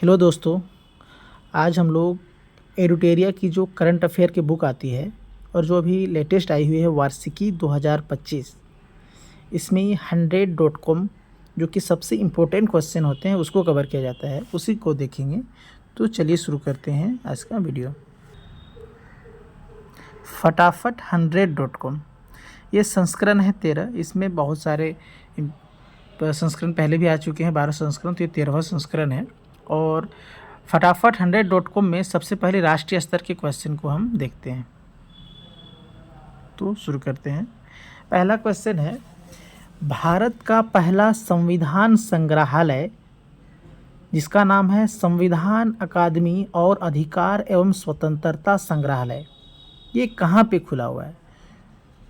Hello दोस्तों। आज हम लोग एडुटेरिया की जो करंट अफेयर की बुक आती है और जो अभी लेटेस्ट आई हुई है वार्षिकी 2025, इसमें 100.com जो कि सबसे इम्पोर्टेंट क्वेश्चन होते हैं उसको कवर किया जाता है, उसी को देखेंगे। तो चलिए शुरू करते हैं आज का वीडियो। फटाफट 100.com ये संस्करण है 13। इसमें बहुत सारे संस्करण पहले भी आ चुके हैं, 12 संस्करण, तो ये 13वां संस्करण है। और फटाफट 100.com में सबसे पहले राष्ट्रीय स्तर के क्वेश्चन को हम देखते हैं। तो शुरू करते हैं। पहला क्वेश्चन है, भारत का पहला संविधान संग्रहालय जिसका नाम है संविधान अकादमी और अधिकार एवं स्वतंत्रता संग्रहालय, ये कहाँ पे खुला हुआ है?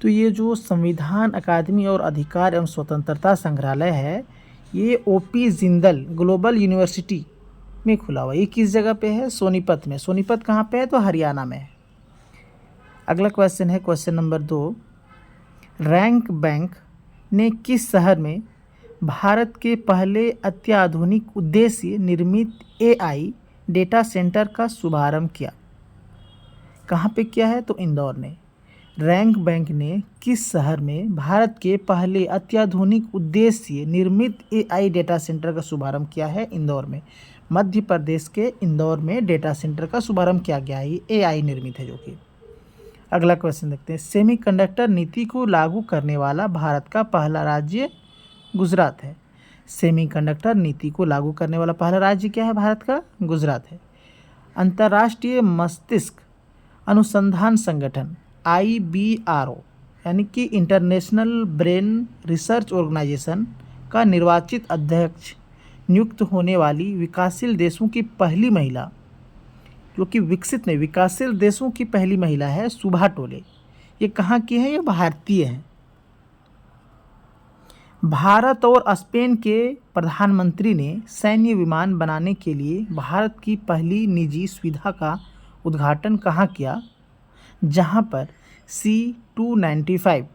तो ये जो संविधान अकादमी और अधिकार एवं स्वतंत्रता संग्रहालय है, ये ओपी जिंदल ग्लोबल यूनिवर्सिटी में खुला हुआ है। ये किस जगह पे है? सोनीपत में। सोनीपत कहाँ पे है? तो हरियाणा में है। अगला क्वेश्चन है क्वेश्चन नंबर 2, रैंक बैंक ने किस शहर में भारत के पहले अत्याधुनिक उद्देश्य निर्मित एआई डेटा सेंटर का शुभारंभ किया? कहाँ पे किया है? तो इंदौर ने। रैंक बैंक ने किस शहर में भारत के पहले अत्याधुनिक उद्देश्य निर्मित एआई डेटा सेंटर का शुभारंभ किया है? इंदौर में। मध्य प्रदेश के इंदौर में डेटा सेंटर का शुभारंभ किया गया है। एआई निर्मित है जो कि। अगला क्वेश्चन देखते हैं, सेमीकंडक्टर नीति को लागू करने वाला भारत का पहला राज्य गुजरात है। सेमीकंडक्टर नीति को लागू करने वाला पहला राज्य क्या है? भारत का गुजरात है। अंतर्राष्ट्रीय मस्तिष्क अनुसंधान संगठन IBRO यानी कि इंटरनेशनल ब्रेन रिसर्च ऑर्गेनाइजेशन का निर्वाचित अध्यक्ष नियुक्त होने वाली विकासशील देशों की पहली महिला, जो कि विकसित नहीं विकासशील देशों की पहली महिला है, सुभा टोले। ये कहाँ की है? ये भारतीय है। भारत और स्पेन के प्रधानमंत्री ने सैन्य विमान बनाने के लिए भारत की पहली निजी सुविधा का उद्घाटन कहाँ किया, जहां पर C-295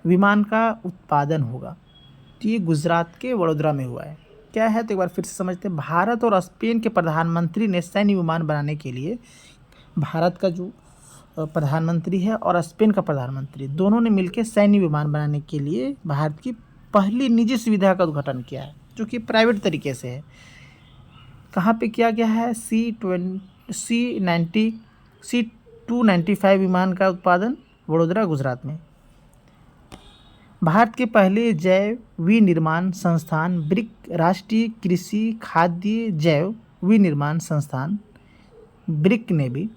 विमान का उत्पादन होगा? तो ये गुजरात के वडोदरा में हुआ है। क्या है? तो एक बार फिर से समझते हैं। भारत और स्पेन के प्रधानमंत्री ने सैन्य विमान बनाने के लिए, भारत का जो प्रधानमंत्री है और स्पेन का प्रधानमंत्री दोनों ने मिलकर सैन्य विमान बनाने के लिए भारत की पहली निजी सुविधा का उद्घाटन किया है, जो कि प्राइवेट तरीके से है। कहाँ पे किया गया है? C-295 विमान का उत्पादन वडोदरा गुजरात में। भारत के पहले जैव विनिर्माण संस्थान ब्रिक, राष्ट्रीय कृषि खाद्य जैव विनिर्माण संस्थान ब्रिक ने भी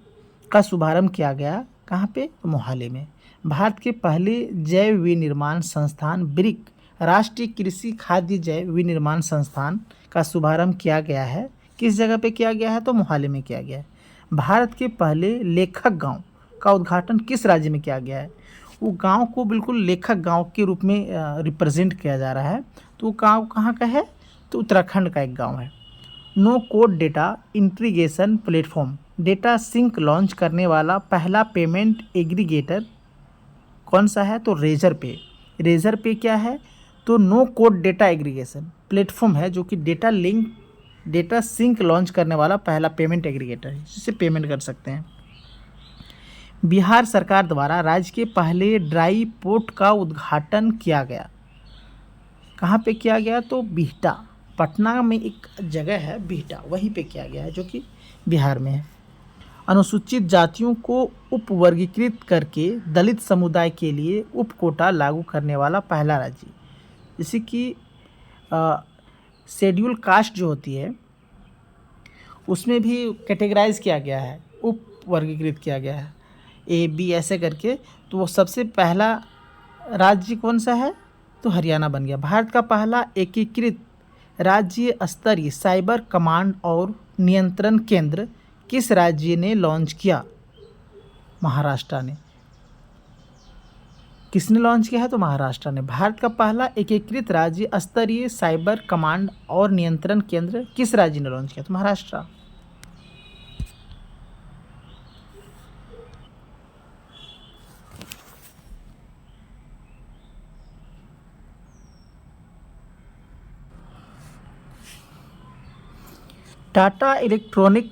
का शुभारंभ किया गया। कहाँ पे? मोहाली में। भारत के पहले जैव विनिर्माण संस्थान ब्रिक, राष्ट्रीय कृषि खाद्य जैव विनिर्माण संस्थान का शुभारंभ किया गया है। किस जगह पे किया गया है? तो मोहाली में किया गया है। भारत के पहले लेखक गांव का उद्घाटन किस राज्य में किया गया है? वो गांव को बिल्कुल लेखक गांव के रूप में रिप्रेजेंट किया जा रहा है। तो वो गाँव कहाँ का है? तो उत्तराखंड का एक गाँव है। No code data integration platform data sync launch करने वाला पहला पेमेंट एग्रीगेटर कौन सा है? तो रेजर पे। रेजर पे क्या है? तो no code data aggregation platform है, जो कि डेटा सिंक लॉन्च करने वाला पहला पेमेंट एग्रीगेटर है, जिससे पेमेंट कर सकते हैं। बिहार सरकार द्वारा राज्य के पहले ड्राई पोर्ट का उद्घाटन किया गया। कहाँ पे किया गया? तो बिहटा, पटना में एक जगह है बिहटा, वहीं पे किया गया है, जो कि बिहार में है। अनुसूचित जातियों को उपवर्गीकृत करके दलित समुदाय के लिए उप कोटा लागू करने वाला पहला राज्य, जैसे कि शेड्यूल कास्ट जो होती है उसमें भी कैटेगराइज किया गया है, उप वर्गीकृत किया गया है, A, B ऐसे करके। तो वो सबसे पहला राज्य कौन सा है? तो हरियाणा बन गया। भारत का पहला एकीकृत राज्य स्तरीय साइबर कमांड और नियंत्रण केंद्र किस राज्य ने लॉन्च किया? महाराष्ट्र ने। किसने लॉन्च किया है? तो महाराष्ट्र ने। भारत का पहला एकीकृत राज्य स्तरीय साइबर कमांड और नियंत्रण केंद्र किस राज्य ने लॉन्च किया? तो महाराष्ट्र। टाटा इलेक्ट्रॉनिक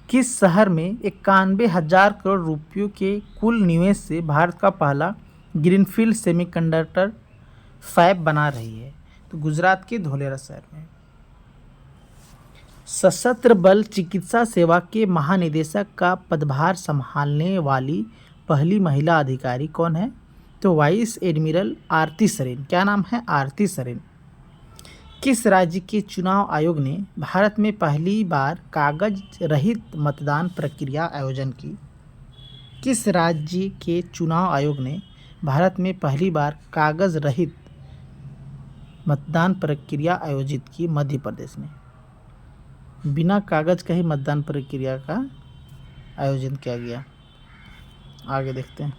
किस शहर में 91,000 करोड़ रुपयों के कुल निवेश से भारत का पहला ग्रीनफील्ड सेमीकंडक्टर फैब बना रही है? तो गुजरात के धोलेरा शहर में। सशस्त्र बल चिकित्सा सेवा के महानिदेशक का पदभार संभालने वाली पहली महिला अधिकारी कौन है? तो वाइस एडमिरल आरती सरेन। क्या नाम है? आरती सरेन। किस राज्य के चुनाव आयोग ने भारत में पहली बार कागज रहित मतदान प्रक्रिया आयोजन की? किस राज्य के चुनाव आयोग ने भारत में पहली बार कागज रहित मतदान प्रक्रिया आयोजित की? मध्य प्रदेश ने। बिना कागज का ही मतदान प्रक्रिया का आयोजन किया गया। आगे देखते हैं।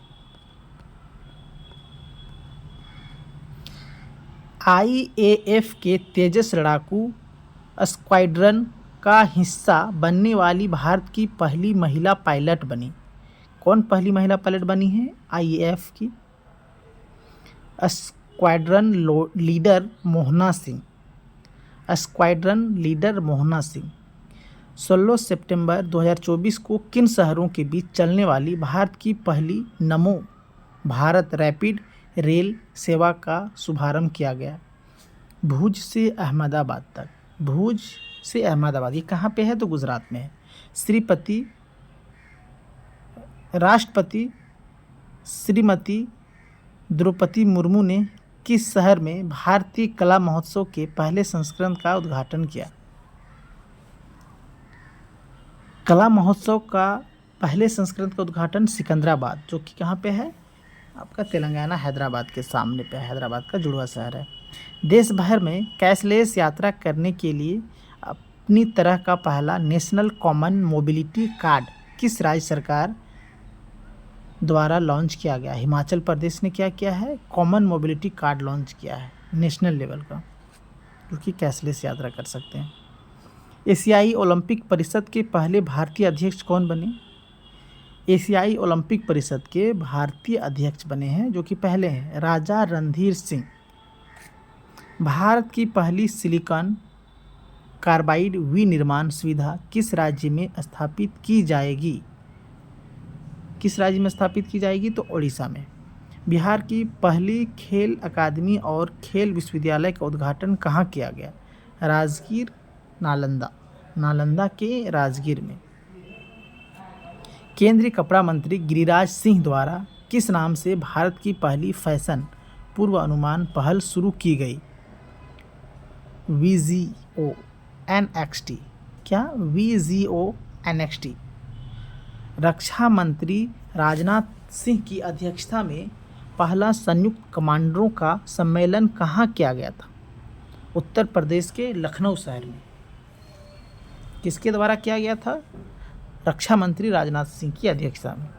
IAF के तेजस लड़ाकू स्क्वाड्रन का हिस्सा बनने वाली भारत की पहली महिला पायलट बनी। कौन पहली महिला पायलट बनी है? IAF की squadron leader Mohana Singh. Squadron leader Mohana Singh 16 सितंबर 2024 को किन शहरों के बीच चलने वाली भारत की पहली नमो भारत रैपिड रेल सेवा का शुभारंभ किया गया? भुज से अहमदाबाद तक। भुज से अहमदाबाद, ये कहाँ पे है? तो गुजरात में है। राष्ट्रपति श्रीमती द्रौपदी मुर्मू ने किस शहर में भारतीय कला महोत्सव के पहले संस्करण का उद्घाटन किया? कला महोत्सव का पहले संस्करण का उद्घाटन सिकंदराबाद, जो कि कहाँ पे है? आपका तेलंगाना हैदराबाद के सामने पे। हैदराबाद का जुड़वा शहर है। देश भर में कैशलेस यात्रा करने के लिए अपनी तरह का पहला नेशनल कॉमन मोबिलिटी कार्ड किस राज्य सरकार द्वारा लॉन्च किया गया? हिमाचल प्रदेश ने क्या किया है? कॉमन मोबिलिटी कार्ड लॉन्च किया है नेशनल लेवल का, जो कि कैशलेस यात्रा कर सकते हैं। एशियाई ओलंपिक परिषद के पहले भारतीय अध्यक्ष कौन बने? एशियाई ओलंपिक परिषद के भारतीय अध्यक्ष बने हैं, जो कि पहले हैं राजा रणधीर सिंह। भारत की पहली सिलिकॉन कार्बाइड विनिर्माण सुविधा किस राज्य में स्थापित की जाएगी? किस राज्य में स्थापित की जाएगी? तो ओडिशा में। बिहार की पहली खेल अकादमी और खेल विश्वविद्यालय का उद्घाटन कहाँ किया गया? राजगीर, नालंदा। नालंदा के राजगीर में। केंद्रीय कपड़ा मंत्री गिरिराज सिंह द्वारा किस नाम से भारत की पहली फैशन पूर्वानुमान पहल शुरू की गई? VGO NXT। क्या? VGO NXT। रक्षा मंत्री राजनाथ सिंह की अध्यक्षता में पहला संयुक्त कमांडरों का सम्मेलन कहाँ किया गया था? उत्तर प्रदेश के लखनऊ शहर में। किसके द्वारा किया गया था? रक्षा मंत्री राजनाथ सिंह की अध्यक्षता में।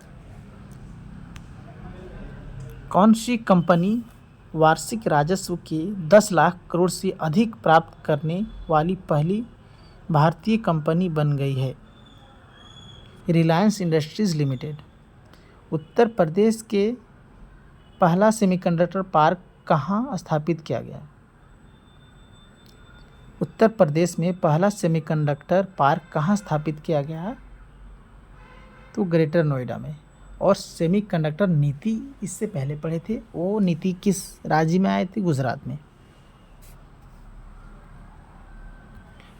कौन सी कंपनी वार्षिक राजस्व के 10 लाख करोड़ से अधिक प्राप्त करने वाली पहली भारतीय कंपनी बन गई है? रिलायंस इंडस्ट्रीज लिमिटेड। उत्तर प्रदेश के पहला सेमीकंडक्टर पार्क कहाँ स्थापित किया गया? उत्तर प्रदेश में पहला सेमीकंडक्टर पार्क कहाँ स्थापित किया गया? तो ग्रेटर नोएडा में। और सेमीकंडक्टर नीति इससे पहले पढ़े थे, वो नीति किस राज्य में आए थे? गुजरात में।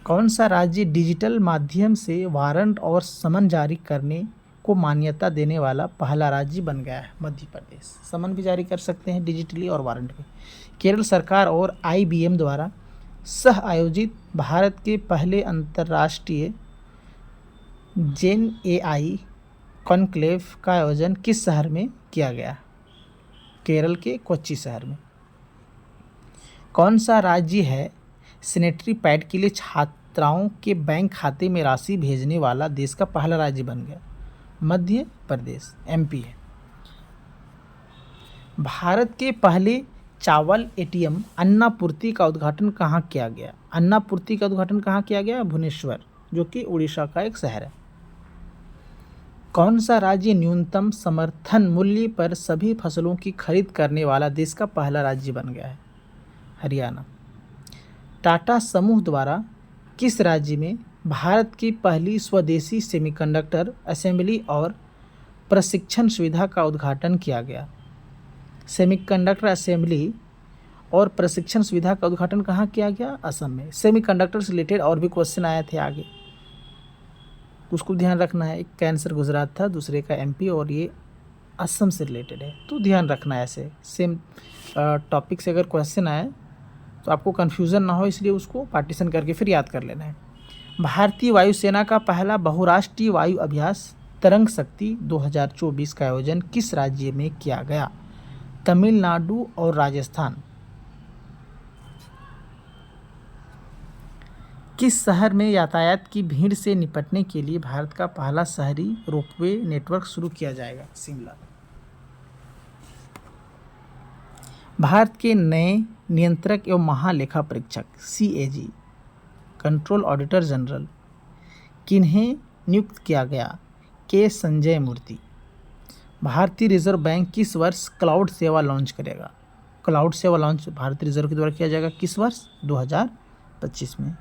कौन सा राज्य डिजिटल माध्यम से वारंट और समन जारी करने को मान्यता देने वाला पहला राज्य बन गया है? मध्य प्रदेश। समन भी जारी कर सकते हैं डिजिटली और वारंट भी। केरल सरकार और IBM द्वारा सह आयोजित भारत के पहले अंतर्राष्ट्रीय जेन AI कॉन्क्लेव का आयोजन किस शहर में किया गया? केरल के कोच्चि शहर में। कौन सा राज्य है सैनिटरी पैड के लिए छात्राओं के बैंक खाते में राशि भेजने वाला देश का पहला राज्य बन गया? मध्य प्रदेश, MP है। भारत के पहले चावल ATM अन्नापूर्ति का उद्घाटन कहाँ किया गया? अन्नापूर्ति का उद्घाटन कहाँ किया गया? भुवनेश्वर, जो कि उड़ीसा का एक शहर है। कौन सा राज्य न्यूनतम समर्थन मूल्य पर सभी फसलों की खरीद करने वाला देश का पहला राज्य बन गया है? हरियाणा। टाटा समूह द्वारा किस राज्य में भारत की पहली स्वदेशी सेमीकंडक्टर असेंबली और प्रशिक्षण सुविधा का उद्घाटन किया गया। सेमीकंडक्टर असेंबली और प्रशिक्षण सुविधा का उद्घाटन कहाँ किया गया? असम में। सेमीकंडक्टर से रिलेटेड और भी क्वेश्चन आए थे आगे, उसको ध्यान रखना है। एक का आंसर गुजरात था, दूसरे का एमपी, और ये असम से रिलेटेड है, तो ध्यान रखना है। ऐसे सेम टॉपिक से अगर क्वेश्चन आए तो आपको कन्फ्यूज़न ना हो, इसलिए उसको पार्टीशन करके फिर याद कर लेना है। भारतीय वायुसेना का पहला बहुराष्ट्रीय वायु अभ्यास तरंग शक्ति 2024 का आयोजन किस राज्य में किया गया? तमिलनाडु और राजस्थान। किस शहर में यातायात की भीड़ से निपटने के लिए भारत का पहला शहरी रोपवे नेटवर्क शुरू किया जाएगा? शिमला। भारत के नए नियंत्रक एवं महालेखा परीक्षक CAG कंट्रोल ऑडिटर जनरल किन्हें नियुक्त किया गया? के संजय मूर्ति। भारतीय रिजर्व बैंक किस वर्ष क्लाउड सेवा लॉन्च करेगा? क्लाउड सेवा लॉन्च भारतीय रिजर्व के द्वारा किया जाएगा किस वर्ष? 2025 में।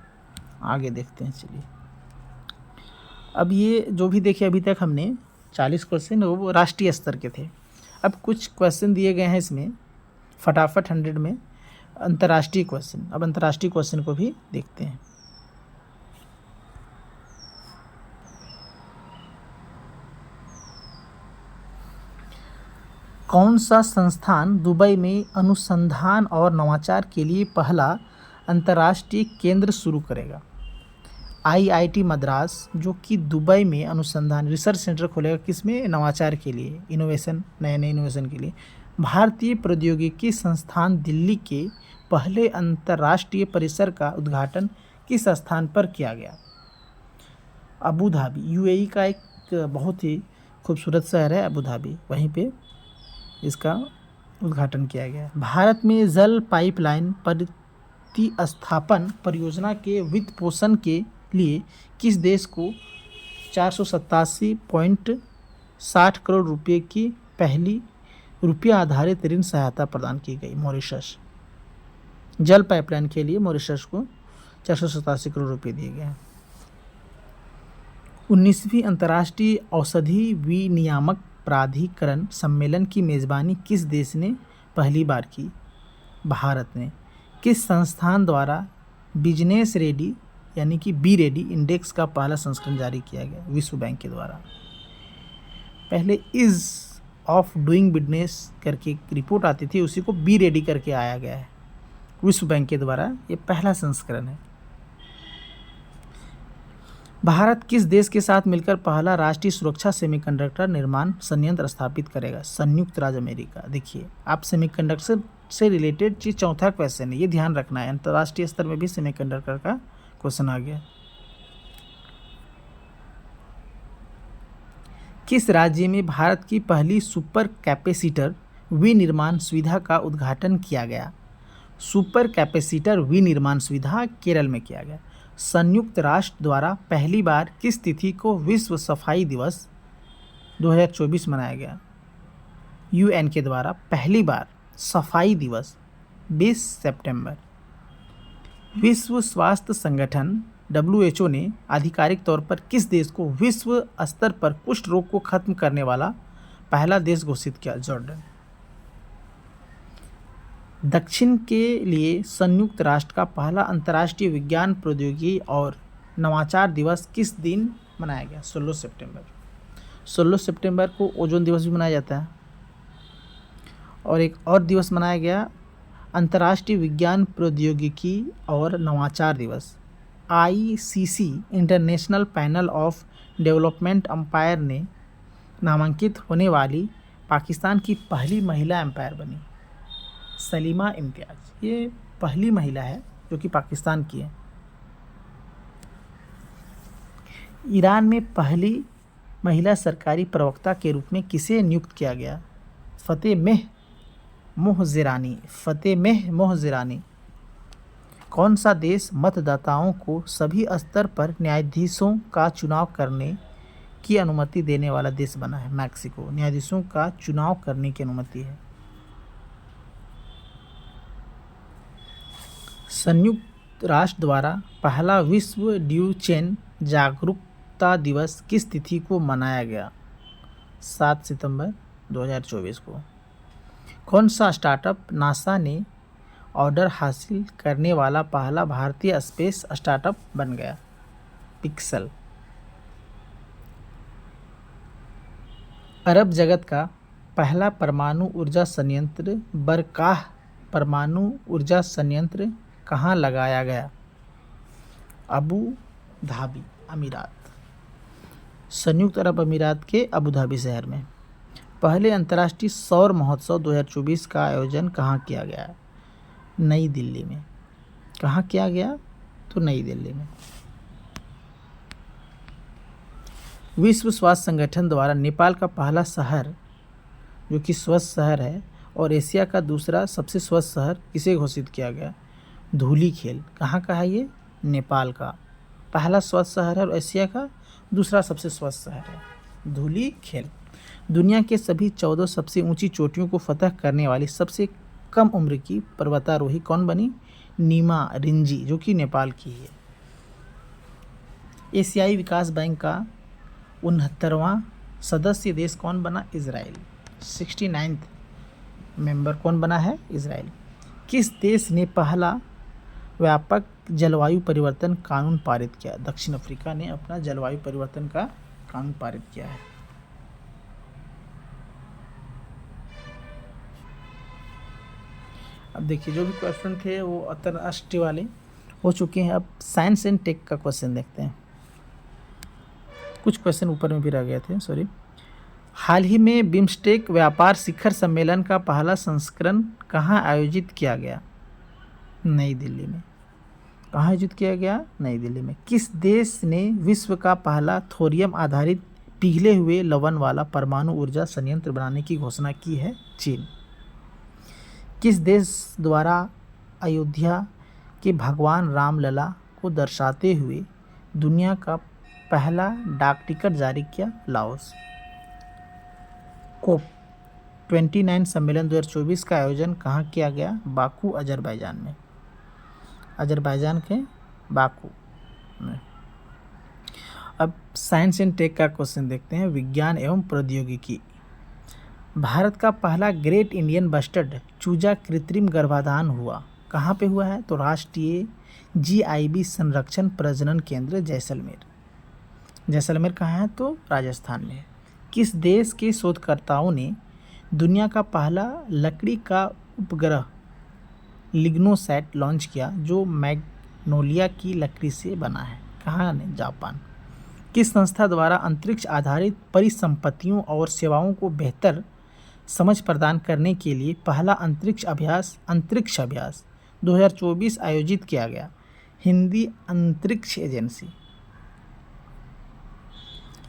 आगे देखते हैं, चलिए। अब ये जो भी देखे अभी तक हमने 40 क्वेश्चन वो राष्ट्रीय स्तर के थे। अब कुछ क्वेश्चन दिए गए हैं इसमें फटाफट 100 में अंतर्राष्ट्रीय क्वेश्चन। अब अंतर्राष्ट्रीय क्वेश्चन को भी देखते हैं। कौन सा संस्थान दुबई में अनुसंधान और नवाचार के लिए पहला अंतर्राष्ट्रीय केंद्र शुरू करेगा? IIT मद्रास, जो कि दुबई में अनुसंधान रिसर्च सेंटर खोलेगा, किसमें? नवाचार के लिए, इनोवेशन, नए नए इनोवेशन के लिए। भारतीय प्रौद्योगिकी संस्थान दिल्ली के पहले अंतर्राष्ट्रीय परिसर का उद्घाटन किस स्थान पर किया गया? Abu Dhabi. UAE का एक बहुत ही खूबसूरत शहर है अबू धाबी, वहीं पे इसका उद्घाटन किया गया। भारत में जल पाइपलाइन प्रतिस्थापन परियोजना के वित्त पोषण के लिए किस देश को 487.60 करोड़ रुपए की पहली रुपया आधारित ऋण सहायता प्रदान की गई? मॉरिशस। जल पाइपलाइन के लिए मॉरिशस को 487 करोड़ रुपए दिए गए हैं। 19वीं अंतर्राष्ट्रीय औषधि विनियामक प्राधिकरण सम्मेलन की मेज़बानी किस देश ने पहली बार की? भारत ने। किस संस्थान द्वारा बिजनेस रेडी यानी कि बी रेडी इंडेक्स का पहला संस्करण जारी किया गया? विश्व बैंक के द्वारा। पहले इज ऑफ डूइंग बिजनेस करके एक रिपोर्ट आती थी, उसी को बी रेडी करके आया गया है विश्व बैंक के द्वारा, ये पहला संस्करण है। भारत किस देश के साथ मिलकर पहला राष्ट्रीय सुरक्षा सेमीकंडक्टर निर्माण संयंत्र स्थापित करेगा? संयुक्त राज्य अमेरिका। देखिए, आप सेमीकंडक्टर से रिलेटेड चीज चौथा क्वेश्चन है, ये ध्यान रखना है। अंतर्राष्ट्रीय स्तर में भी सेमीकंडक्टर का क्वेश्चन आ गया। किस राज्य में भारत की पहली सुपर कैपेसिटर विनिर्माण सुविधा का उद्घाटन किया गया? सुपर कैपेसिटर विनिर्माण सुविधा केरल में किया गया। संयुक्त राष्ट्र द्वारा पहली बार किस तिथि को विश्व सफाई दिवस 2024 मनाया गया? UN के द्वारा पहली बार सफाई दिवस 20 सितंबर। विश्व स्वास्थ्य संगठन WHO ने आधिकारिक तौर पर किस देश को विश्व स्तर पर कुष्ठ रोग को खत्म करने वाला पहला देश घोषित किया? जॉर्डन। दक्षिण के लिए संयुक्त राष्ट्र का पहला अंतर्राष्ट्रीय विज्ञान प्रौद्योगिकी और नवाचार दिवस किस दिन मनाया गया? 16 सितंबर। 16 सितंबर को ओजोन दिवस भी मनाया जाता है। और एक और दिवस मनाया गया अंतर्राष्ट्रीय विज्ञान प्रौद्योगिकी और नवाचार दिवस। ICC international panel of development umpire ने नामांकित होने वाली पाकिस्तान की पहली महिला अंपायर बनी सलीमा इम्तियाज़। ये पहली महिला है जो कि पाकिस्तान की है। ईरान में पहली महिला सरकारी प्रवक्ता के रूप में किसे नियुक्त किया गया? फतेह मोहज़ेरानी। कौन सा देश मतदाताओं को सभी स्तर पर न्यायाधीशों का चुनाव करने की अनुमति देने वाला देश बना है? मैक्सिको। न्यायाधीशों का चुनाव करने की अनुमति है। संयुक्त राष्ट्र द्वारा पहला विश्व ड्यूचेन जागरूकता दिवस किस तिथि को मनाया गया? 7 सितंबर 2024 को। कौन सा स्टार्टअप नासा ने ऑर्डर हासिल करने वाला पहला भारतीय स्पेस स्टार्टअप बन गया? पिक्सल। अरब जगत का पहला परमाणु ऊर्जा संयंत्र बरकाह परमाणु ऊर्जा संयंत्र कहाँ लगाया गया? अबू धाबी अमीरात। संयुक्त अरब अमीरात के अबू धाबी शहर में। पहले अंतर्राष्ट्रीय सौर महोत्सव 2024 का आयोजन कहाँ किया गया? नई दिल्ली में। कहाँ किया गया? तो नई दिल्ली में। विश्व स्वास्थ्य संगठन द्वारा नेपाल का पहला शहर जो कि स्वस्थ शहर है और एशिया का दूसरा सबसे स्वस्थ शहर किसे घोषित किया गया? धूलीखेल। कहाँ का है ये? नेपाल का पहला स्वस्थ शहर है और एशिया का दूसरा सबसे स्वस्थ शहर है धूलीखेल। दुनिया के सभी 14 सबसे ऊंची चोटियों को फतह करने वाली सबसे कम उम्र की पर्वतारोही कौन बनी? नीमा रिंजी, जो कि नेपाल की है। एशियाई विकास बैंक का 69वां सदस्य देश कौन बना? इजराइल। 69th मेंबर कौन बना है? इजराइल। किस देश ने पहला व्यापक जलवायु परिवर्तन कानून पारित किया? दक्षिण अफ्रीका ने अपना जलवायु परिवर्तन का कानून पारित किया है। अब देखिए, जो भी क्वेश्चन थे वो अंतर्राष्ट्रीय वाले हो चुके हैं। अब साइंस एंड टेक का क्वेश्चन देखते हैं। कुछ क्वेश्चन ऊपर में भी रह गए थे, सॉरी। हाल ही में बिम्स्टेक व्यापार शिखर सम्मेलन का पहला संस्करण कहाँ आयोजित किया गया? नई दिल्ली में। कहाँ आयोजित किया गया? नई दिल्ली में। किस देश ने विश्व का पहला थोरियम आधारित पिघले हुए लवण वाला परमाणु ऊर्जा संयंत्र बनाने की घोषणा की है? चीन। किस देश द्वारा अयोध्या के भगवान रामलला को दर्शाते हुए दुनिया का पहला डाक टिकट जारी किया? लाओस। कोप 29 सम्मेलन 2024 का आयोजन कहाँ किया गया? बाकू अजरबैजान में। अजरबैजान के बाकू में। अब साइंस एंड टेक का क्वेश्चन देखते हैं। विज्ञान एवं प्रौद्योगिकी। भारत का पहला ग्रेट इंडियन बस्टर्ड चूजा कृत्रिम गर्भाधान हुआ कहाँ पे हुआ है? तो राष्ट्रीय GIB संरक्षण प्रजनन केंद्र जैसलमेर। जैसलमेर कहाँ है? तो राजस्थान में है। किस देश के शोधकर्ताओं ने दुनिया का पहला लकड़ी का उपग्रह लिग्नोसैट लॉन्च किया जो मैग्नोलिया की लकड़ी से बना है? कहाँ ने? जापान। किस संस्था द्वारा अंतरिक्ष आधारित परिसंपत्तियों और सेवाओं को बेहतर समझ प्रदान करने के लिए पहला अंतरिक्ष अभ्यास 2024 आयोजित किया गया? हिंदी अंतरिक्ष एजेंसी।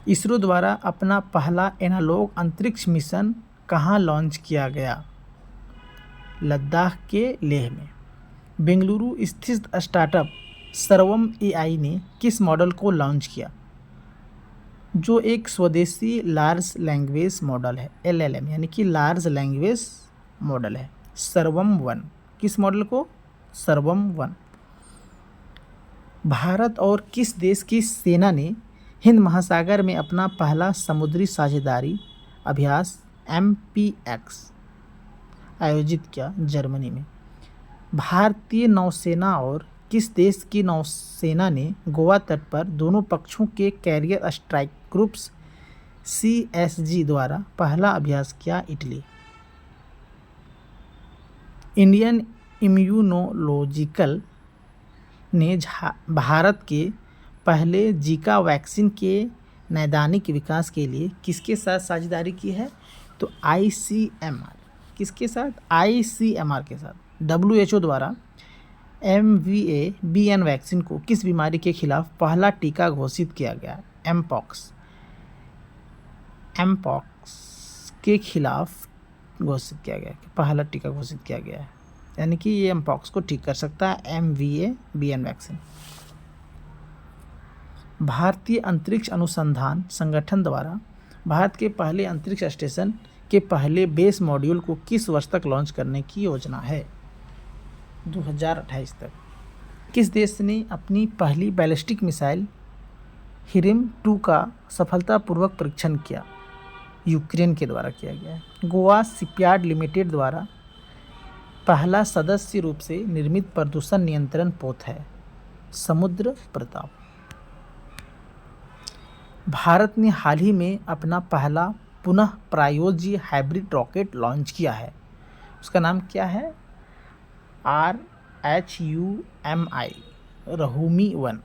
इसरो द्वारा अपना पहला एनालॉग अंतरिक्ष मिशन कहाँ लॉन्च किया गया? लद्दाख के लेह में। बेंगलुरु स्थित स्टार्टअप सर्वम AI ने किस मॉडल को लॉन्च किया जो एक स्वदेशी लार्ज लैंग्वेज मॉडल है? LLM यानी कि लार्ज लैंग्वेज मॉडल है। सर्वम 1। किस मॉडल को? सर्वम 1। भारत और किस देश की सेना ने हिंद महासागर में अपना पहला समुद्री साझेदारी अभ्यास MPX आयोजित किया? जर्मनी में। भारतीय नौसेना और किस देश की नौसेना ने गोवा तट पर दोनों पक्षों के कैरियर स्ट्राइक ग्रुप्स CSG द्वारा पहला अभ्यास किया? इटली। इंडियन इम्यूनोलॉजिकल ने भारत के पहले जीका वैक्सीन के नैदानिक विकास के लिए किसके साथ साझेदारी की है? तो ICMR। किसके साथ? ICMR के साथ। WHO द्वारा MVA-BN वैक्सीन को किस बीमारी के खिलाफ पहला टीका घोषित किया गया? एमपॉक्स के खिलाफ घोषित किया गया, पहला टीका घोषित किया गया है, यानी कि ये एमपॉक्स को ठीक कर सकता है MVA-BN वैक्सीन। भारतीय अंतरिक्ष अनुसंधान संगठन द्वारा भारत के पहले अंतरिक्ष स्टेशन के पहले बेस मॉड्यूल को किस वर्ष तक लॉन्च करने की योजना है? 2028 तक। किस देश ने अपनी पहली बैलिस्टिक मिसाइल हिरिम 2 का सफलतापूर्वक परीक्षण किया, यूक्रेन के द्वारा किया गया है। गोवा शिपयार्ड लिमिटेड द्वारा पहला सदस्य रूप से निर्मित प्रदूषण नियंत्रण पोत है, समुद्र प्रताप। भारत ने हाल ही में अपना पहला पुनः प्रायोज्य हाइब्रिड रॉकेट लॉन्च किया है, उसका नाम क्या है? RHUMI रहुमी 1।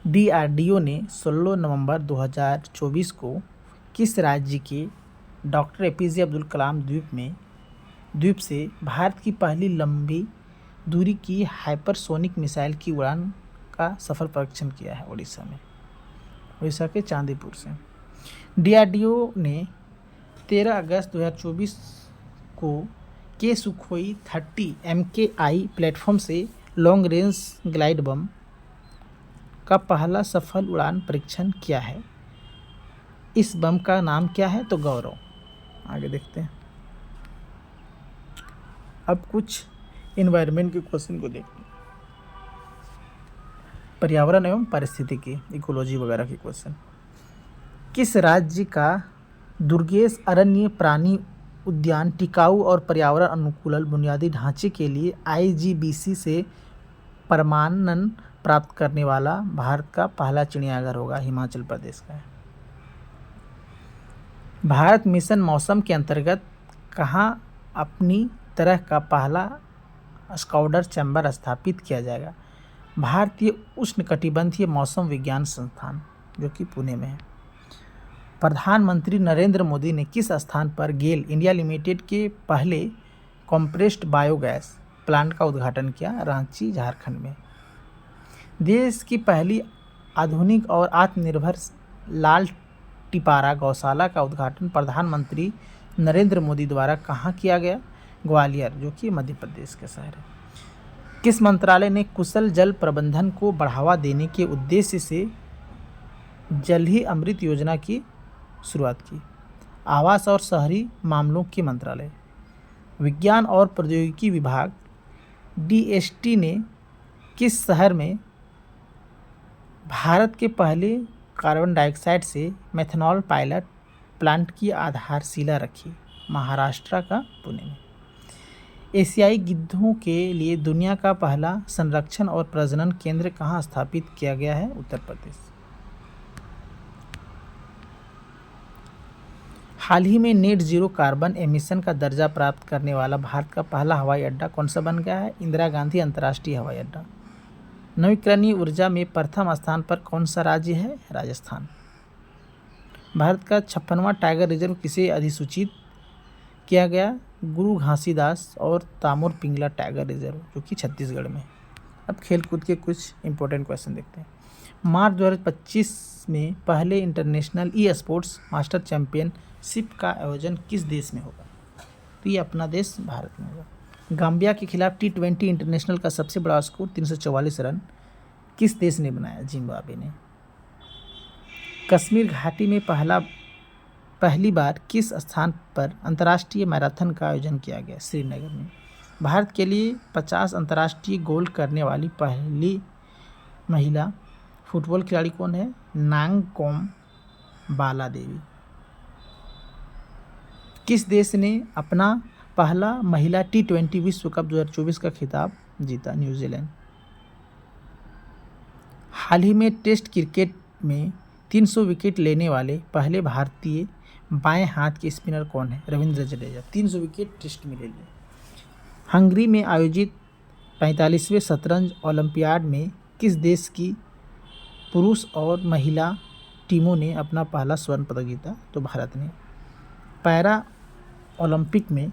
DRDO ने 16 नवंबर 2024 को किस राज्य के डॉक्टर APJ अब्दुल कलाम द्वीप से भारत की पहली लंबी दूरी की हाइपरसोनिक मिसाइल की उड़ान का सफल परीक्षण किया है? उड़ीसा के चांदीपुर से। DRDO ने 13 अगस्त 2024 को के सुखोई 30 MKI प्लेटफॉर्म से लॉन्ग रेंज ग्लाइड बम का पहला सफल उड़ान परीक्षण किया है। इस बम का नाम क्या है? तो गौरव। आगे देखते हैं। अब कुछ इन्वायरमेंट के क्वेश्चन को देखते हैं, पर्यावरण एवं पारिस्थितिकी, इकोलॉजी वगैरह के क्वेश्चन। किस राज्य का दुर्गेश अरण्य प्राणी उद्यान टिकाऊ और पर्यावरण अनुकूल बुनियादी ढांचे के लिए IGBC से प्रमाणन प्राप्त करने वाला भारत का पहला चिड़ियाघर होगा? हिमाचल प्रदेश का है। भारत मिशन मौसम के अंतर्गत कहाँ अपनी तरह का पहला स्काउडर चैम्बर स्थापित किया जाएगा? भारतीय उष्णकटिबंधीय मौसम विज्ञान संस्थान, जो कि पुणे में है। प्रधानमंत्री नरेंद्र मोदी ने किस स्थान पर गेल इंडिया लिमिटेड के पहले कॉम्प्रेस्ड बायोगैस प्लांट का उद्घाटन किया? रांची, झारखंड में। देश की पहली आधुनिक और आत्मनिर्भर लाल टिपारा गौशाला का उद्घाटन प्रधानमंत्री नरेंद्र मोदी द्वारा कहाँ किया गया? ग्वालियर, जो कि मध्य प्रदेश का शहर है। किस मंत्रालय ने कुशल जल प्रबंधन को बढ़ावा देने के उद्देश्य से जल ही अमृत योजना की शुरुआत की? आवास और शहरी मामलों के मंत्रालय। विज्ञान और प्रौद्योगिकी विभाग DST ने किस शहर में भारत के पहले कार्बन डाइऑक्साइड से मेथनॉल पायलट प्लांट की आधारशिला रखी? महाराष्ट्र का पुणे में। एशियाई गिद्धों के लिए दुनिया का पहला संरक्षण और प्रजनन केंद्र कहाँ स्थापित किया गया है? उत्तर प्रदेश। हाल ही में नेट जीरो कार्बन एमिशन का दर्जा प्राप्त करने वाला भारत का पहला हवाई अड्डा कौन सा बन गया है? इंदिरा गांधी अंतर्राष्ट्रीय हवाई अड्डा। नवीकरणीय ऊर्जा में प्रथम स्थान पर कौन सा राज्य है? राजस्थान। भारत का 56वां टाइगर रिजर्व किसे अधिसूचित किया गया? गुरु घासीदास और तामुर पिंगला टाइगर रिजर्व, जो कि छत्तीसगढ़ में। अब खेलकूद के कुछ इंपॉर्टेंट क्वेश्चन देखते हैं। मार्च 2025 में पहले इंटरनेशनल स्पोर्ट्स मास्टर चैंपियनशिप का आयोजन किस देश में होगा? तो ये अपना देश भारत में होगा। गाम्बिया के खिलाफ T20 इंटरनेशनल का सबसे बड़ा स्कोर 344 रन किस देश ने बनाया? जिम्बाब्वे ने। कश्मीर घाटी में पहली बार किस स्थान पर अंतर्राष्ट्रीय मैराथन का आयोजन किया गया? श्रीनगर में। भारत के लिए 50 अंतर्राष्ट्रीय गोल करने वाली पहली महिला फुटबॉल खिलाड़ी कौन है? नांगकॉम बाला देवी। किस देश ने अपना पहला महिला T20 विश्व कप 2024 का खिताब जीता? न्यूजीलैंड। हाल ही में टेस्ट क्रिकेट में 300 विकेट लेने वाले पहले भारतीय बाएं हाथ के स्पिनर कौन है? रविंद्र जडेजा। 300 विकेट टेस्ट में ले लिए। हंगरी में आयोजित 45वें शतरंज ओलंपियाड में किस देश की पुरुष और महिला टीमों ने अपना पहला स्वर्ण पदक जीता? तो भारत ने। पैरा ओलंपिक में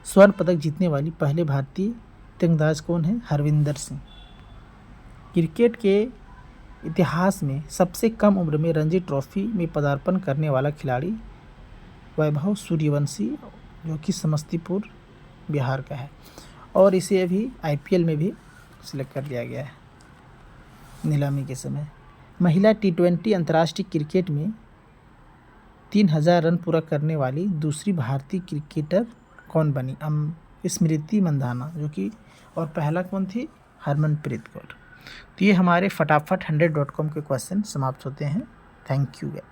स्वर्ण पदक जीतने वाली पहले भारतीय तीरंदाज कौन है? हरविंदर सिंह। क्रिकेट के इतिहास में सबसे कम उम्र में रणजी ट्रॉफी में पदार्पण करने वाला खिलाड़ी वैभव सूर्यवंशी, जो कि समस्तीपुर बिहार का है, और इसे अभी IPL में भी सिलेक्ट कर लिया गया है नीलामी के समय। महिला T20 अंतर्राष्ट्रीय क्रिकेट में 3000 रन पूरा करने वाली दूसरी भारतीय क्रिकेटर कौन बनी? स्मृति मंधाना, जो कि, और पहला कौन थी? हरमनप्रीत कौर। तो ये हमारे फटाफट 100.com के क्वेश्चन समाप्त होते हैं। Thank you.